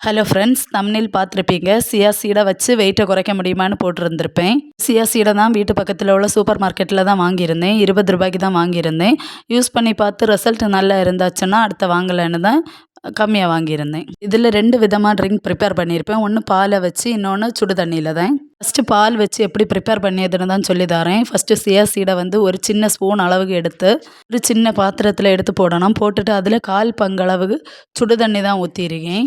Hello friends, thumbnail பார்த்துருப்பீங்க. சியா சீடை வச்சு வெயிட்டை குறைக்க முடியுமான்னு போட்டிருந்திருப்பேன். சியா சீடை தான் வீட்டு பக்கத்தில் உள்ள சூப்பர் மார்க்கெட்டில் தான் வாங்கியிருந்தேன். ரூ. 20 தான் வாங்கியிருந்தேன். யூஸ் பண்ணி பார்த்து ரிசல்ட் நல்லா இருந்தாச்சுன்னா அடுத்த வாங்கலைன்னு தான் கம்மியாக வாங்கியிருந்தேன். இதில் 2 விதமாக ட்ரிங்க் ப்ரிப்பேர் பண்ணியிருப்பேன். ஒன்று பாலை வச்சு, இன்னொன்று சுடு தண்ணியில் தான். ஃபஸ்ட்டு பால் வச்சு எப்படி ப்ரிப்பேர் பண்ணியதுன்னு தான் சொல்லி தரேன். ஃபஸ்ட்டு சியா சீடை வந்து ஒரு சின்ன ஸ்பூன் அளவுக்கு எடுத்து ஒரு சின்ன பாத்திரத்தில் எடுத்து போடணும். போட்டுட்டு அதில் 1/4 பங்களவுக்கு சுடு தண்ணி தான் ஊற்றிருக்கேன்.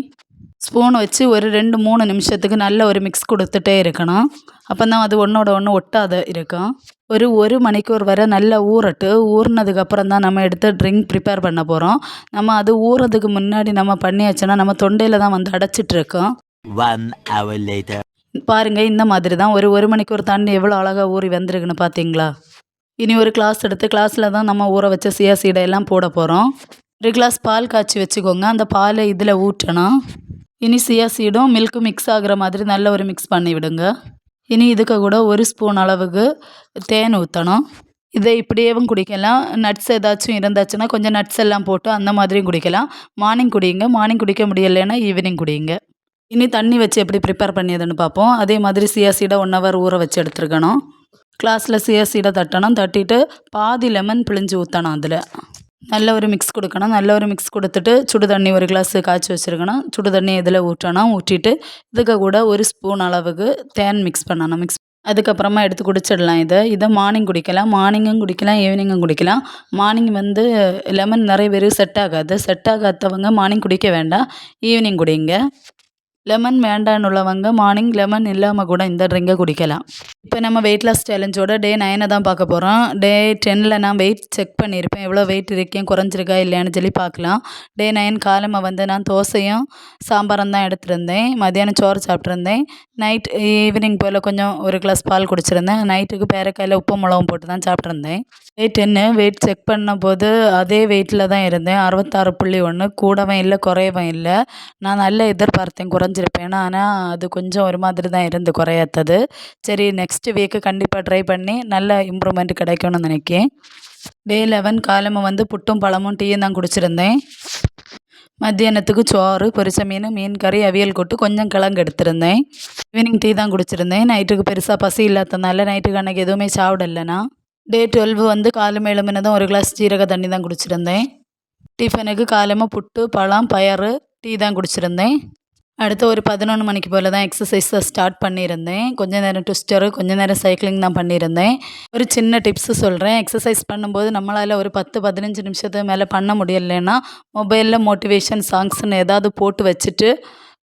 ஸ்பூன் வச்சு ஒரு 2-3 நிமிஷத்துக்கு நல்ல ஒரு மிக்ஸ் கொடுத்துட்டே இருக்கணும். அப்போ தான் அது ஒன்றோட ஒன்று ஒட்டாத இருக்கும். ஒரு மணிக்கூர் வரை நல்லா ஊறட்டு. ஊறினதுக்கப்புறம் தான் நம்ம எடுத்து ட்ரிங்க் ப்ரிப்பேர் பண்ண போகிறோம். நம்ம அது ஊறுறதுக்கு முன்னாடி நம்ம பண்ணியாச்சுன்னா நம்ம தொண்டையில் தான் வந்து அடைச்சிட்ருக்கோம். பாருங்கள், இந்த மாதிரி தான் ஒரு மணிக்கூர் தாண்டி எவ்வளோ அழகாக ஊறி வந்திருக்குன்னு பார்த்தீங்களா? இனி ஒரு கிளாஸ் எடுத்து கிளாஸில் தான் நம்ம ஊற வச்ச சியா சீடையெல்லாம் போட போகிறோம். ஒரு கிளாஸ் பால் காய்ச்சி வச்சுக்கோங்க. அந்த பாலை இதில் ஊற்றணும். இனி சியா சீடும் மில்க்கும் மிக்ஸ் ஆகிற மாதிரி நல்ல ஒரு மிக்ஸ் பண்ணி விடுங்க. இனி இதுக்கு கூட 1 ஸ்பூன் அளவுக்கு தேன் ஊற்றணும். இதை இப்படியேவும் குடிக்கலாம். நட்ஸ் ஏதாச்சும் இருந்தாச்சுன்னா கொஞ்சம் நட்ஸ் எல்லாம் போட்டு அந்த மாதிரியும் குடிக்கலாம். மார்னிங் குடிங்க. மார்னிங் குடிக்க முடியலைன்னா ஈவினிங் குடிங்க. இனி தண்ணி வச்சு எப்படி ப்ரிப்பேர் பண்ணியதுன்னு பார்ப்போம். அதே மாதிரி சியா சீடை 1 ஹவர் ஊற வச்சு எடுத்துருக்கணும். கிளாஸில் சியா சீடை தட்டணும். தட்டிட்டு பாதி லெமன் பிழிஞ்சு ஊற்றணும். அதில் நல்ல ஒரு மிக்ஸ் கொடுக்கணும். நல்ல ஒரு மிக்ஸ் கொடுத்துட்டு சுடு தண்ணி 1 கிளாஸ் காய்ச்சி வச்சுருக்கணும். சுடு தண்ணி இதில் ஊற்றணும். ஊற்றிட்டு இதுக்கு கூட 1 ஸ்பூன் அளவுக்கு தேன் மிக்ஸ் பண்ணணும். அதுக்கப்புறமா எடுத்து குடிச்சிடலாம். இதை மார்னிங் குடிக்கலாம். மார்னிங்கும் குடிக்கலாம், ஈவினிங்கும் குடிக்கலாம். மார்னிங் வந்து லெமன் நிறைய பேர் செட் ஆகாது. செட் ஆகாதவங்க மார்னிங் குடிக்க வேண்டாம், ஈவினிங் குடிங்க. லெமன் வேண்டான்னு உள்ளவங்க மார்னிங் லெமன் இல்லாமல் கூட இந்த ட்ரிங்கை குடிக்கலாம். இப்போ நம்ம வெயிட் லாஸ் சேலஞ்சோட டே 9 தான் பார்க்க போகிறோம். டே 10ல் நான் வெயிட் செக் பண்ணியிருப்பேன். எவ்வளோ வெயிட் இருக்கேன், குறைஞ்சிருக்கா இல்லையான்னு சொல்லி பார்க்கலாம். டே 9 காலமாக வந்து நான் தோசையும் சாம்பாரும் தான் எடுத்துருந்தேன். மதியானம் சோறு சாப்பிட்ருந்தேன். நைட் ஈவினிங் போல் கொஞ்சம் 1 கிளாஸ் பால் குடிச்சிருந்தேன். நைட்டுக்கு பேரக்காயில் உப்பு மிளகும் போட்டு தான் சாப்பிட்ருந்தேன். டே 10 வெயிட் செக் பண்ண போது அதே வெயிட்டில் தான் இருந்தேன். 66.1. கூடவும் இல்லை, குறையவும் இல்லை. நான் நல்லா எதிர்பார்த்தேன் குறைஞ்சிருப்பேன். ஆனால் அது கொஞ்சம் ஒரு மாதிரி தான் இருந்து குறையாத்தது. சரி, நெக்ஸ்ட் வீக்கு கண்டிப்பாக ட்ரை பண்ணி நல்ல இம்ப்ரூவ்மெண்ட் கிடைக்கும்னு நினைக்கிறேன். டே 11 காலமாக வந்து புட்டும் பழமும் டீயும் தான் குடிச்சிருந்தேன். மத்தியானத்துக்கு சோறு, பொரிச்ச மீன் கறி, அவியல் கொட்டு, கொஞ்சம் கிழங்கு எடுத்திருந்தேன். ஈவினிங் டீ தான் குடிச்சிருந்தேன். நைட்டுக்கு பெருசாக பசி இல்லாததுனால நைட்டுக்கு அன்றைக்கி எதுவுமே சாப்பிடலைண்ணா. டே 12 வந்து காலமே எழுமினதும் 1 கிளாஸ் ஜீரக தண்ணி தான் குடிச்சிருந்தேன். டிஃபனுக்கு காலமாக புட்டு, பழம், பயறு, டீ தான் குடிச்சிருந்தேன். அடுத்து ஒரு 11 மணிக்கு போல் தான் எக்ஸசைஸை ஸ்டார்ட் பண்ணியிருந்தேன். கொஞ்சம் நேரம் ட்விஸ்டரு, கொஞ்சம் நேரம் சைக்கிளிங் தான் பண்ணியிருந்தேன். ஒரு சின்ன டிப்ஸு சொல்கிறேன். எக்ஸசைஸ் பண்ணும்போது நம்மளால் ஒரு 10-15 நிமிஷத்துக்கு மேலே பண்ண முடியலைன்னா மொபைலில் மோட்டிவேஷன் சாங்ஸ்ன்னு ஏதாவது போட்டு வச்சுட்டு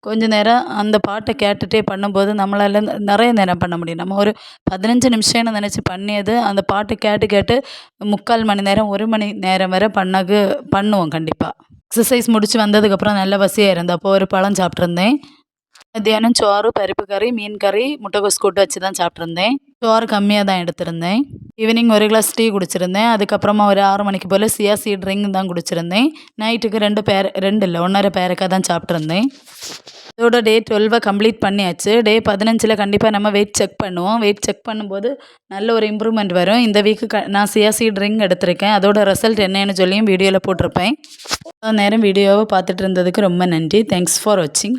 கொஞ்சம் நேரம் அந்த பாட்டை கேட்டுகிட்டே பண்ணும்போது நம்மளால் நிறைய நேரம் பண்ண முடியும். நம்ம ஒரு 15 நிமிஷம்னு நினச்சி பண்ணியது அந்த பாட்டை கேட்டு கேட்டு 3/4 மணி நேரம் 1 மணி நேரம் வரை பண்ணுவோம் கண்டிப்பாக. எக்ஸசைஸ் முடித்து வந்ததுக்கப்புறம் நல்ல பசியாக இருந்தது. அப்போ ஒரு பழம் சாப்பிட்ருந்தேன். மத்தியானம் சோறு, பருப்பு கறி, மீன் கறி, முட்டைக்கோஸ் கூட்டு வச்சு தான் சாப்பிட்ருந்தேன். சோறு கம்மியாக தான் எடுத்திருந்தேன். ஈவினிங் 1 கிளாஸ் டீ குடிச்சிருந்தேன். அதுக்கப்புறமா ஒரு 6 மணிக்கு போல் சியா சீட் ட்ரிங்க் தான் குடிச்சிருந்தேன். நைட்டுக்கு 2 இல்லை 1.5 பேரக்காய் தான் சாப்பிட்ருந்தேன். இதோட டே 12 கம்ப்ளீட் பண்ணியாச்சு. டே 15ல் கண்டிப்பாக நம்ம வெயிட் செக் பண்ணுவோம். வெயிட் செக் பண்ணும்போது நல்ல ஒரு இம்ப்ரூவ்மெண்ட் வரும். இந்த வீக்கு நான் சியா சீட் ட்ரிங்க் எடுத்திருக்கேன். அதோட ரிசல்ட் என்னன்னு சொல்லியும் வீடியோவில் போட்டிருப்பேன். நேரம் வீடியோவை பார்த்துட்டு இருந்ததுக்கு ரொம்ப நன்றி. தேங்க்ஸ் ஃபார் வாட்சிங்.